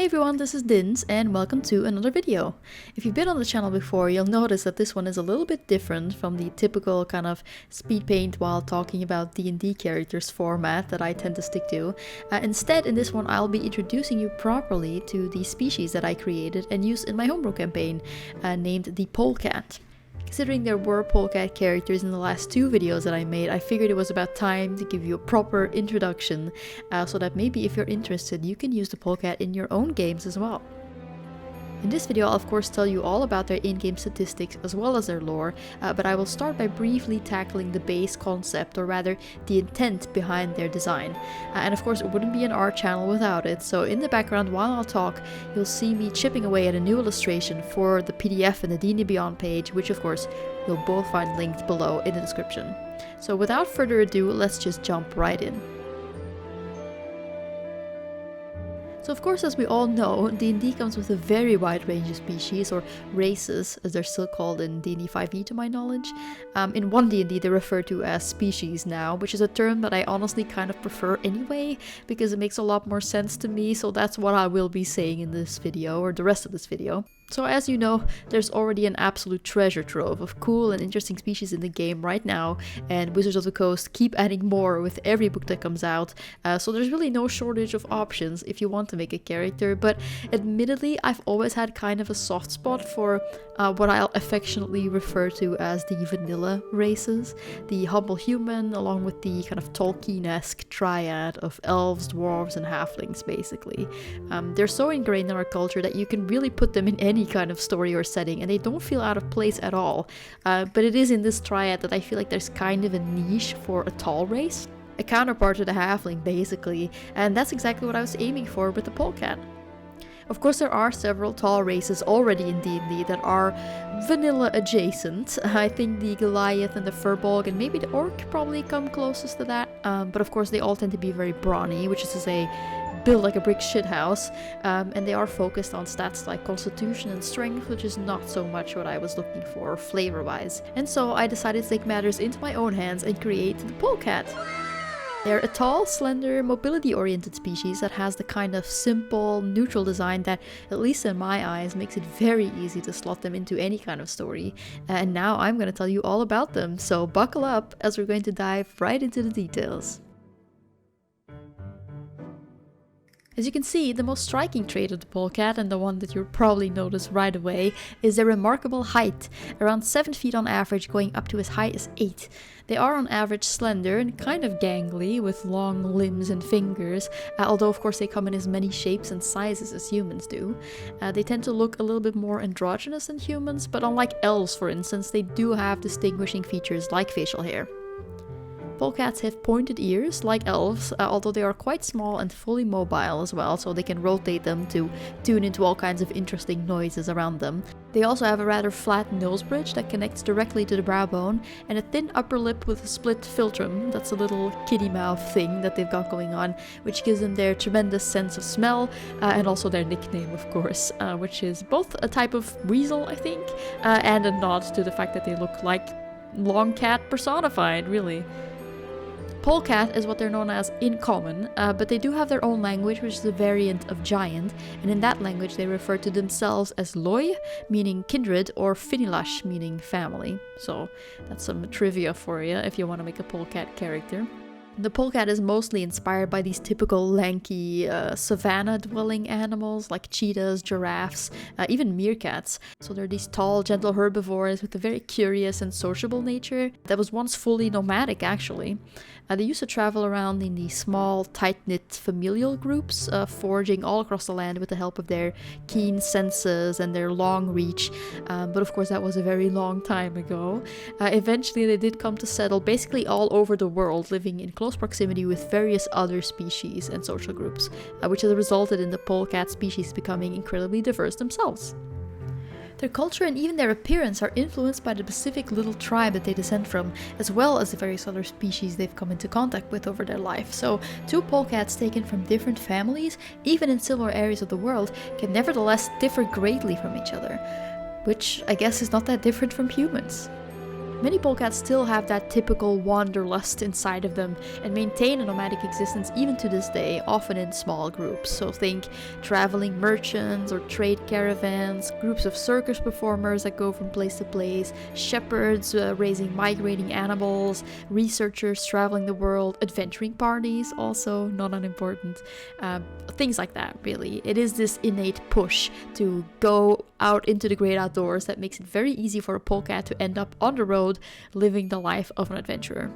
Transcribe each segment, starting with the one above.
Hey everyone, this is Dins and welcome to another video. If you've been on the channel before, you'll notice that this one is a little bit different from the typical kind of speed paint while talking about D&D characters format that I tend to stick to. Instead, in this one, I'll be introducing you properly to the species that I created and used in my homebrew campaign, named the Polecat. Considering there were Polecat characters in the last two videos that I made, I figured it was about time to give you a proper introduction, so that maybe if you're interested, you can use the Polecat in your own games as well. In this video, I'll of course tell you all about their in-game statistics as well as their lore, but I will start by briefly tackling the base concept, or rather the intent behind their design. And of course it wouldn't be an art channel without it, so in the background while I'll talk, you'll see me chipping away at a new illustration for the PDF and the D&D Beyond page, which of course you'll both find linked below in the description. So without further ado, let's just jump right in. So of course, as we all know, D&D comes with a very wide range of species, or races, as they're still called in D&D 5e to my knowledge. In 1 D&D they're referred to as species now, which is a term that I honestly kind of prefer anyway, because it makes a lot more sense to me, so that's what I will be saying in this video, or the rest of this video. So as you know, there's already an absolute treasure trove of cool and interesting species in the game right now, and Wizards of the Coast keep adding more with every book that comes out, so there's really no shortage of options if you want to make a character, but admittedly I've always had kind of a soft spot for what I'll affectionately refer to as the vanilla races, the humble human along with the kind of Tolkien-esque triad of elves, dwarves and halflings basically. They're so ingrained in our culture that you can really put them in any kind of story or setting and they don't feel out of place at all, but it is in this triad that I feel like there's kind of a niche for a tall race, a counterpart to the halfling basically, and that's exactly what I was aiming for with the Polecat. Of course there are several tall races already in D&D that are vanilla adjacent. I think the Goliath and the Furbolg and maybe the Orc probably come closest to that, but of course they all tend to be very brawny, which is to say built like a brick shithouse, and they are focused on stats like constitution and strength, which is not so much what I was looking for flavor wise. And so I decided to take matters into my own hands and create the Polecat. They're a tall, slender, mobility-oriented species that has the kind of simple, neutral design that, at least in my eyes, makes it very easy to slot them into any kind of story. And now I'm going to tell you all about them, so buckle up as we're going to dive right into the details. As you can see, the most striking trait of the Polecat, and the one that you'll probably notice right away, is their remarkable height, around 7 feet on average, going up to as high as 8. They are on average slender and kind of gangly, with long limbs and fingers, although of course they come in as many shapes and sizes as humans do. They tend to look a little bit more androgynous than humans, but unlike elves for instance, they do have distinguishing features like facial hair. Polecats have pointed ears, like elves, although they are quite small and fully mobile as well, so they can rotate them to tune into all kinds of interesting noises around them. They also have a rather flat nose bridge that connects directly to the brow bone, and a thin upper lip with a split philtrum, that's a little kitty mouth thing that they've got going on, which gives them their tremendous sense of smell, and also their nickname of course, which is both a type of weasel I think, and a nod to the fact that they look like long cat personified really. Polecat is what they're known as in common, but they do have their own language, which is a variant of giant, and in that language they refer to themselves as Loi, meaning kindred, or Finilash, meaning family. So that's some trivia for you if you want to make a Polecat character. The Polecat is mostly inspired by these typical lanky savanna-dwelling animals like cheetahs, giraffes, even meerkats. So they're these tall, gentle herbivores with a very curious and sociable nature that was once fully nomadic actually. They used to travel around in these small, tight-knit familial groups, foraging all across the land with the help of their keen senses and their long reach, but of course that was a very long time ago. Eventually they did come to settle basically all over the world, living in close proximity with various other species and social groups, which has resulted in the Polecat species becoming incredibly diverse themselves. Their culture and even their appearance are influenced by the specific little tribe that they descend from, as well as the various other species they've come into contact with over their life. So, two Polecats taken from different families, even in similar areas of the world, can nevertheless differ greatly from each other, which I guess is not that different from humans. Many polecats still have that typical wanderlust inside of them and maintain a nomadic existence even to this day, often in small groups. So think traveling merchants or trade caravans, groups of circus performers that go from place to place, shepherds raising migrating animals, researchers traveling the world, adventuring parties, also not unimportant. Things like that, really. It is this innate push to go out into the great outdoors that makes it very easy for a polecat to end up on the road living the life of an adventurer.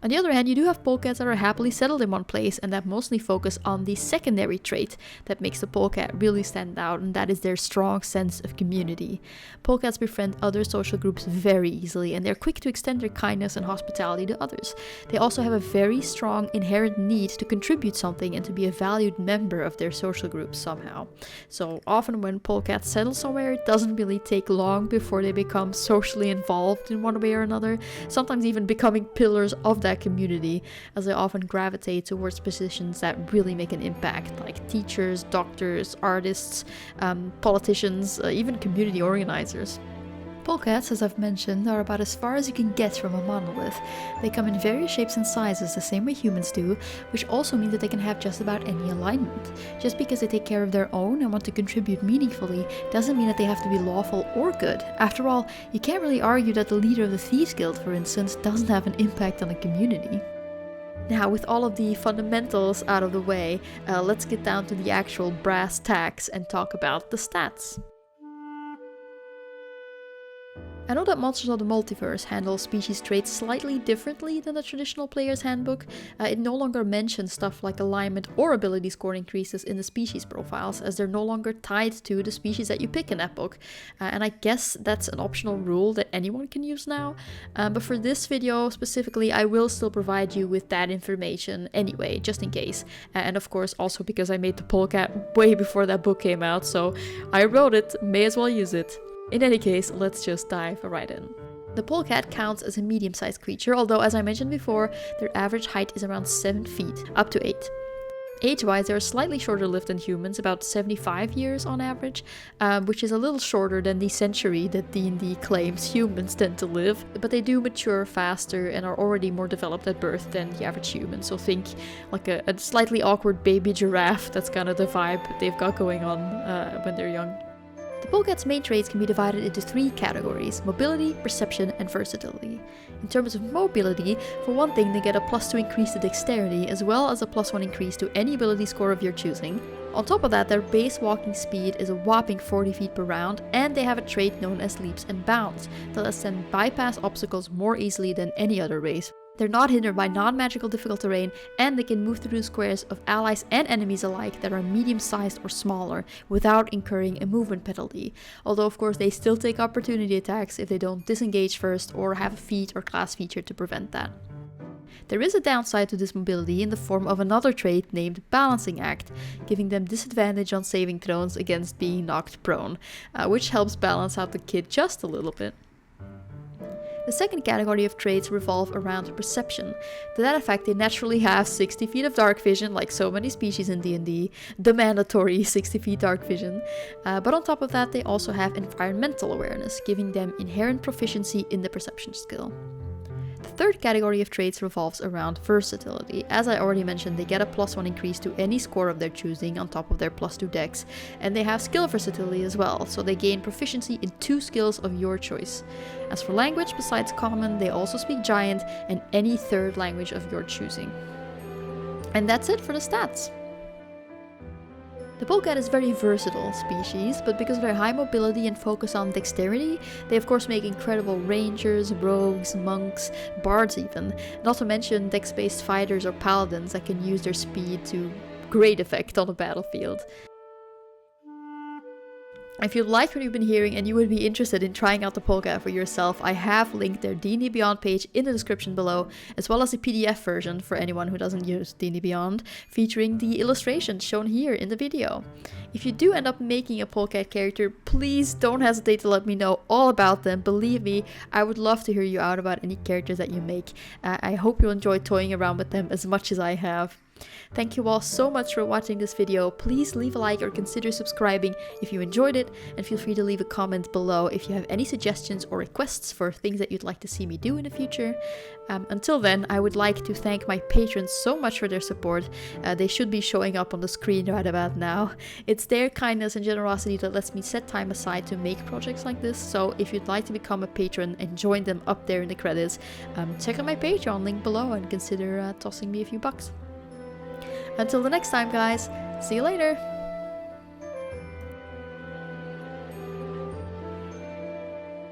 On the other hand, you do have polecats that are happily settled in one place and that mostly focus on the secondary trait that makes the polecat really stand out, and that is their strong sense of community. Polecats befriend other social groups very easily, and they're quick to extend their kindness and hospitality to others. They also have a very strong inherent need to contribute something and to be a valued member of their social group somehow. So often when polecats settle somewhere, it doesn't really take long before they become socially involved in one way or another, sometimes even becoming pillars of that community, as they often gravitate towards positions that really make an impact, like teachers, doctors, artists, politicians, even community organizers. Polecats, as I've mentioned, are about as far as you can get from a monolith. They come in various shapes and sizes, the same way humans do, which also means that they can have just about any alignment. Just because they take care of their own and want to contribute meaningfully doesn't mean that they have to be lawful or good. After all, you can't really argue that the leader of the Thieves Guild, for instance, doesn't have an impact on the community. Now, with all of the fundamentals out of the way, let's get down to the actual brass tacks and talk about the stats. I know that Monsters of the Multiverse handles species traits slightly differently than the traditional player's handbook. It no longer mentions stuff like alignment or ability score increases in the species profiles, as they're no longer tied to the species that you pick in that book. And I guess that's an optional rule that anyone can use now. But for this video specifically, I will still provide you with that information anyway, just in case. And of course, also because I made the polecat way before that book came out, so I wrote it, may as well use it. In any case, let's just dive right in. The polecat counts as a medium-sized creature, although as I mentioned before, their average height is around 7 feet, up to 8. Age-wise, they're slightly shorter lived than humans, about 75 years on average, which is a little shorter than the century that D&D claims humans tend to live, but they do mature faster and are already more developed at birth than the average human, so think like a slightly awkward baby giraffe. That's kind of the vibe they've got going on when they're young. The polecat's main traits can be divided into 3 categories: mobility, perception, and versatility. In terms of mobility, for one thing, they get a +2 increase to dexterity, as well as a +1 increase to any ability score of your choosing. On top of that, their base walking speed is a whopping 40 feet per round, and they have a trait known as leaps and bounds that lets them bypass obstacles more easily than any other race. They're not hindered by non-magical difficult terrain, and they can move through the squares of allies and enemies alike that are medium-sized or smaller without incurring a movement penalty. Although of course they still take opportunity attacks if they don't disengage first or have a feat or class feature to prevent that. There is a downside to this mobility in the form of another trait named Balancing Act, giving them disadvantage on saving throws against being knocked prone, which helps balance out the kid just a little bit. The second category of traits revolve around perception. To that effect, they naturally have 60 feet of dark vision, like so many species in D&D, the mandatory 60 feet dark vision. But on top of that, they also have environmental awareness, giving them inherent proficiency in the perception skill. The third category of traits revolves around versatility. As I already mentioned, they get a +1 increase to any score of their choosing on top of their +2 dex, and they have skill versatility as well, so they gain proficiency in 2 skills of your choice. As for language, besides Common, they also speak Giant and any third language of your choosing. And that's it for the stats. The polecat is a very versatile species, but because of their high mobility and focus on dexterity, they of course make incredible rangers, rogues, monks, bards even, not to mention dex-based fighters or paladins that can use their speed to great effect on the battlefield. If you liked what you've been hearing and you would be interested in trying out the polecat for yourself, I have linked their D&D Beyond page in the description below, as well as the PDF version for anyone who doesn't use D&D Beyond, featuring the illustrations shown here in the video. If you do end up making a polecat character, please don't hesitate to let me know all about them. Believe me, I would love to hear you out about any characters that you make. I hope you'll enjoy toying around with them as much as I have. Thank you all so much for watching this video. Please leave a like or consider subscribing if you enjoyed it, and feel free to leave a comment below if you have any suggestions or requests for things that you'd like to see me do in the future. Until then, I would like to thank my patrons so much for their support. They should be showing up on the screen right about now. It's their kindness and generosity that lets me set time aside to make projects like this, so if you'd like to become a patron and join them up there in the credits, check out my Patreon link below and consider tossing me a few bucks. Until the next time, guys, see you later!